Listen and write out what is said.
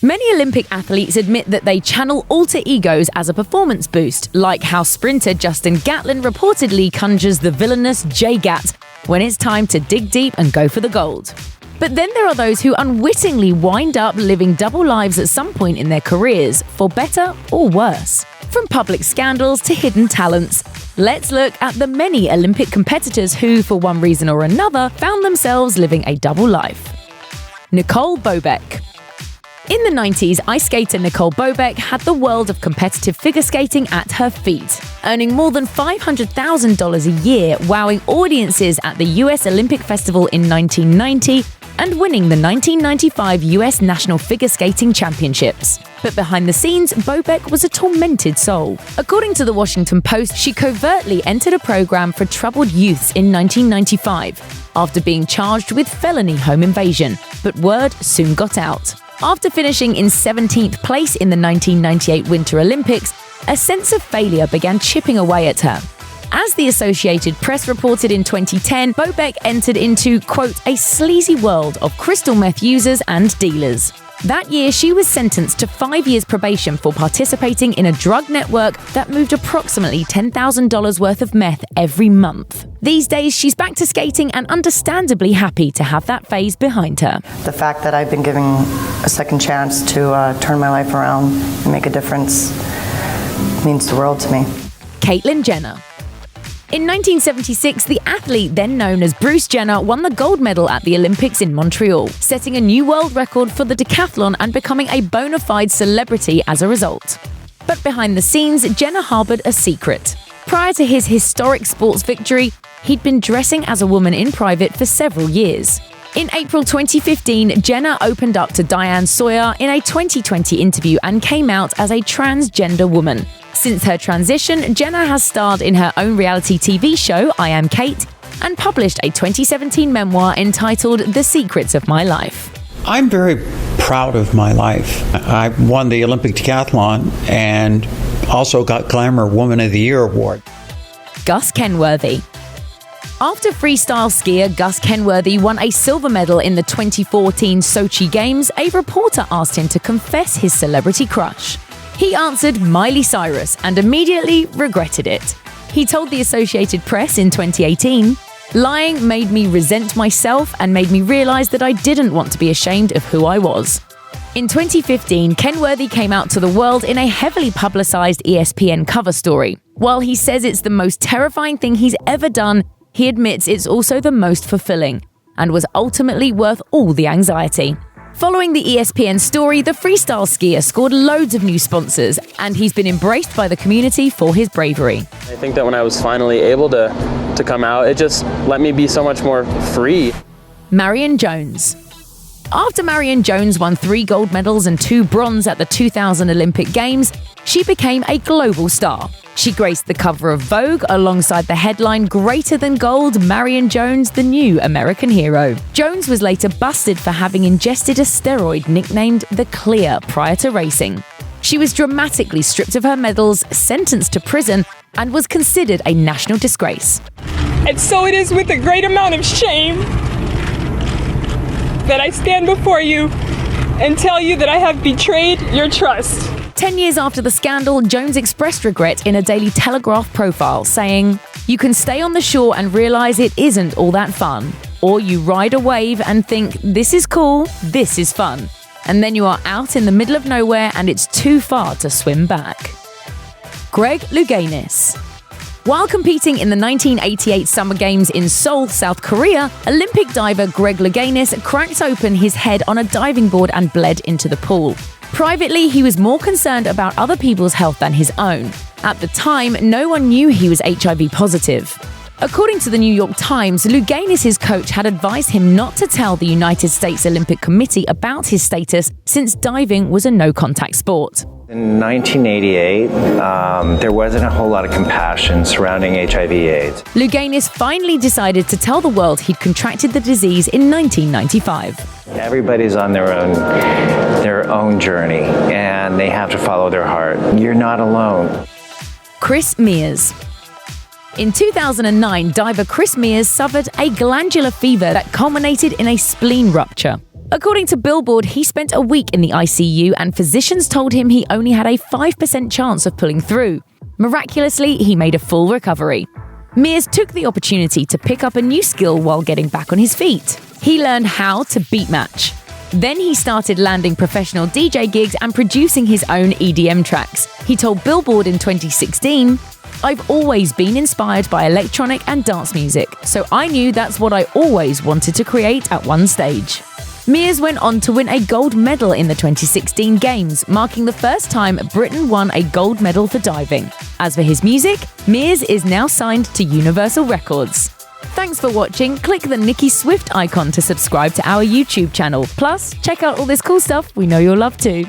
Many Olympic athletes admit that they channel alter egos as a performance boost, like how sprinter Justin Gatlin reportedly conjures the villainous J-Gat when it's time to dig deep and go for the gold. But then there are those who unwittingly wind up living double lives at some point in their careers, for better or worse. From public scandals to hidden talents, let's look at the many Olympic competitors who, for one reason or another, found themselves living a double life. Nicole Bobek. In the 90s, ice skater Nicole Bobek had the world of competitive figure skating at her feet, earning more than $500,000 a year, wowing audiences at the US Olympic Festival in 1990 and winning the 1995 US National Figure Skating Championships. But behind the scenes, Bobek was a tormented soul. According to the Washington Post, she covertly entered a program for troubled youths in 1995 after being charged with felony home invasion, but word soon got out. After finishing in 17th place in the 1998 Winter Olympics, a sense of failure began chipping away at her. As the Associated Press reported in 2010, Bobek entered into, quote, a sleazy world of crystal meth users and dealers. That year, she was sentenced to 5 years probation for participating in a drug network that moved approximately $10,000 worth of meth every month. These days, she's back to skating and understandably happy to have that phase behind her. The fact that I've been given a second chance to turn my life around and make a difference means the world to me. Caitlyn Jenner. In 1976, the athlete then known as Bruce Jenner won the gold medal at the Olympics in Montreal, setting a new world record for the decathlon and becoming a bona fide celebrity as a result. But behind the scenes, Jenner harbored a secret. Prior to his historic sports victory, he'd been dressing as a woman in private for several years. In April 2015, Jenner opened up to Diane Sawyer in a 2020 interview and came out as a transgender woman. Since her transition, Jenner has starred in her own reality TV show, I Am Kate, and published a 2017 memoir entitled The Secrets of My Life. I'm very proud of my life. I won the Olympic decathlon and also got Glamour Woman of the Year award. Gus Kenworthy. After freestyle skier Gus Kenworthy won a silver medal in the 2014 Sochi Games, a reporter asked him to confess his celebrity crush. He answered Miley Cyrus and immediately regretted it. He told the Associated Press in 2018, "Lying made me resent myself and made me realize that I didn't want to be ashamed of who I was." In 2015, Kenworthy came out to the world in a heavily publicized ESPN cover story. While he says it's the most terrifying thing he's ever done, he admits it's also the most fulfilling and was ultimately worth all the anxiety. Following the ESPN story, the freestyle skier scored loads of new sponsors, and he's been embraced by the community for his bravery. I think that when I was finally able to come out, it just let me be so much more free. Marion Jones. After Marion Jones won 3 gold medals and 2 bronze at the 2000 Olympic Games, she became a global star. She graced the cover of Vogue alongside the headline "Greater Than Gold, Marion Jones, the New American Hero." Jones was later busted for having ingested a steroid nicknamed the Clear prior to racing. She was dramatically stripped of her medals, sentenced to prison, and was considered a national disgrace. And so it is with a great amount of shame that I stand before you and tell you that I have betrayed your trust. 10 years after the scandal, Jones expressed regret in a Daily Telegraph profile, saying, "You can stay on the shore and realize it isn't all that fun. Or you ride a wave and think, this is cool, this is fun. And then you are out in the middle of nowhere and it's too far to swim back." Greg Louganis. While competing in the 1988 Summer Games in Seoul, South Korea, Olympic diver Greg Louganis cracked open his head on a diving board and bled into the pool. Privately, he was more concerned about other people's health than his own. At the time, no one knew he was HIV positive. According to the New York Times, Louganis' coach had advised him not to tell the United States Olympic Committee about his status since diving was a no-contact sport. In 1988, there wasn't a whole lot of compassion surrounding HIV/AIDS. Louganis finally decided to tell the world he'd contracted the disease in 1995. Everybody's on their own journey, and they have to follow their heart. You're not alone. Chris Mears. In 2009, diver Chris Mears suffered a glandular fever that culminated in a spleen rupture. According to Billboard, he spent a week in the ICU and physicians told him he only had a 5% chance of pulling through. Miraculously, he made a full recovery. Mears took the opportunity to pick up a new skill while getting back on his feet. He learned how to beat match. Then he started landing professional DJ gigs and producing his own EDM tracks. He told Billboard in 2016, "I've always been inspired by electronic and dance music, so I knew that's what I always wanted to create at one stage." Mears went on to win a gold medal in the 2016 Games, marking the first time Britain won a gold medal for diving. As for his music, Mears is now signed to Universal Records. Thanks for watching. Click the Nicki Swift icon to subscribe to our YouTube channel. Plus, check out all this cool stuff we know you'll love too.